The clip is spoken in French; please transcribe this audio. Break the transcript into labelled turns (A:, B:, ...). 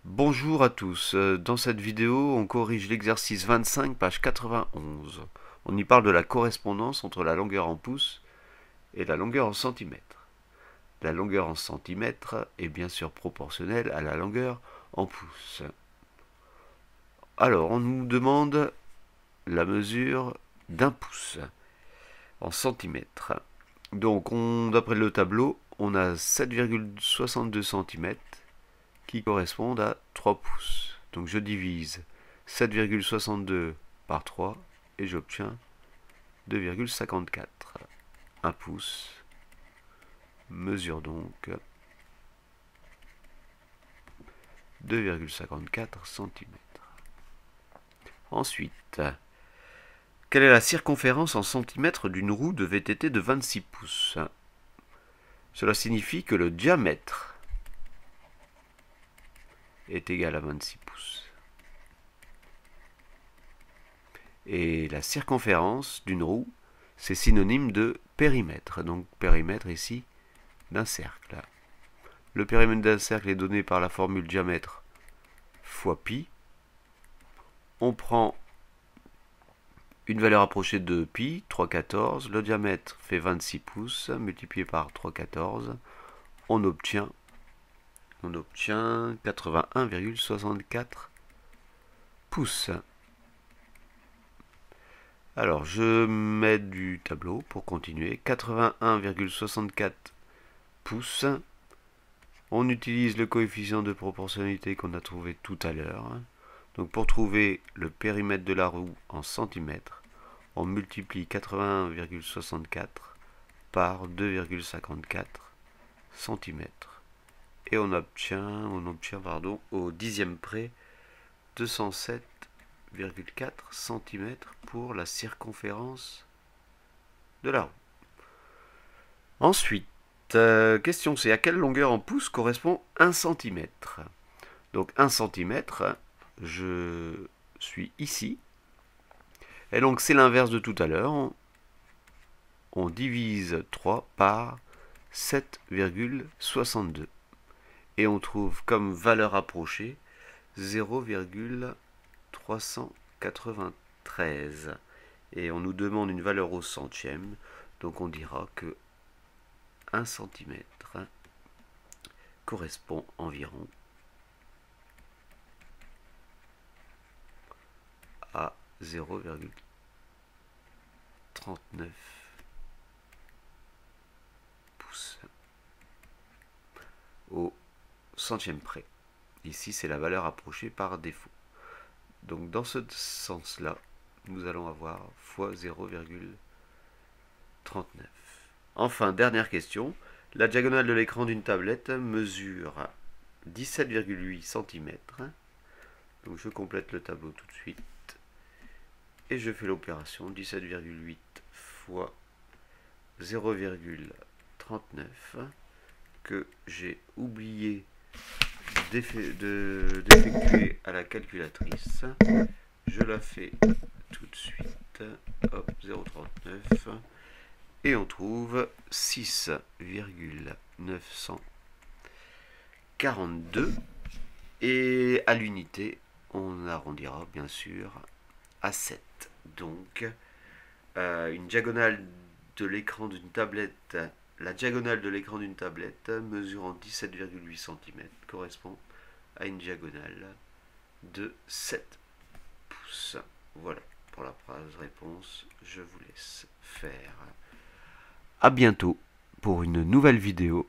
A: Bonjour à tous, dans cette vidéo on corrige l'exercice 25 page 91. On y parle de la correspondance entre la longueur en pouces et la longueur en centimètres. La longueur en centimètres est bien sûr proportionnelle à la longueur en pouces. Alors on nous demande la mesure d'un pouce en centimètres. Donc d'après le tableau on a 7,62 cm qui correspondent à 3 pouces. Donc je divise 7,62 par 3 et j'obtiens 2,54. 1 pouce mesure donc 2,54 cm. Ensuite, quelle est la circonférence en centimètres d'une roue de VTT de 26 pouces? Cela signifie que le diamètre est égal à 26 pouces. Et la circonférence d'une roue, c'est synonyme de périmètre. Donc périmètre ici d'un cercle. Le périmètre d'un cercle est donné par la formule diamètre fois pi. On prend une valeur approchée de pi, 3,14. Le diamètre fait 26 pouces, multiplié par 3,14. On obtient 81,64 pouces. Alors, je mets du tableau pour continuer. 81,64 pouces. On utilise le coefficient de proportionnalité qu'on a trouvé tout à l'heure. Donc, pour trouver le périmètre de la roue en centimètres, on multiplie 81,64 par 2,54 cm. Et on obtient au dixième près 207,4 cm pour la circonférence de la roue. Ensuite, question C, à quelle longueur en pouces correspond 1 cm? Donc 1 cm, je suis ici. Et donc c'est l'inverse de tout à l'heure. On divise 3 par 7,62. Et on trouve comme valeur approchée 0,393. Et on nous demande une valeur au centième. Donc on dira que 1 cm correspond environ à 0,39 pouces au centième près. Ici, c'est la valeur approchée par défaut. Donc, dans ce sens-là, nous allons avoir fois 0,39. Enfin, dernière question. La diagonale de l'écran d'une tablette mesure 17,8 cm. Donc, je complète le tableau tout de suite. Et je fais l'opération 17,8 fois 0,39 que j'ai oublié d'effectuer à la calculatrice. Je la fais tout de suite. Hop, 0,39. Et on trouve 6,942. Et à l'unité, on arrondira bien sûr à 7. Donc, une diagonale de l'écran d'une tablette, la diagonale de l'écran d'une tablette mesurant 17,8 cm correspond à une diagonale de 7 pouces. Voilà pour la phrase réponse. Je vous laisse faire. A bientôt pour une nouvelle vidéo.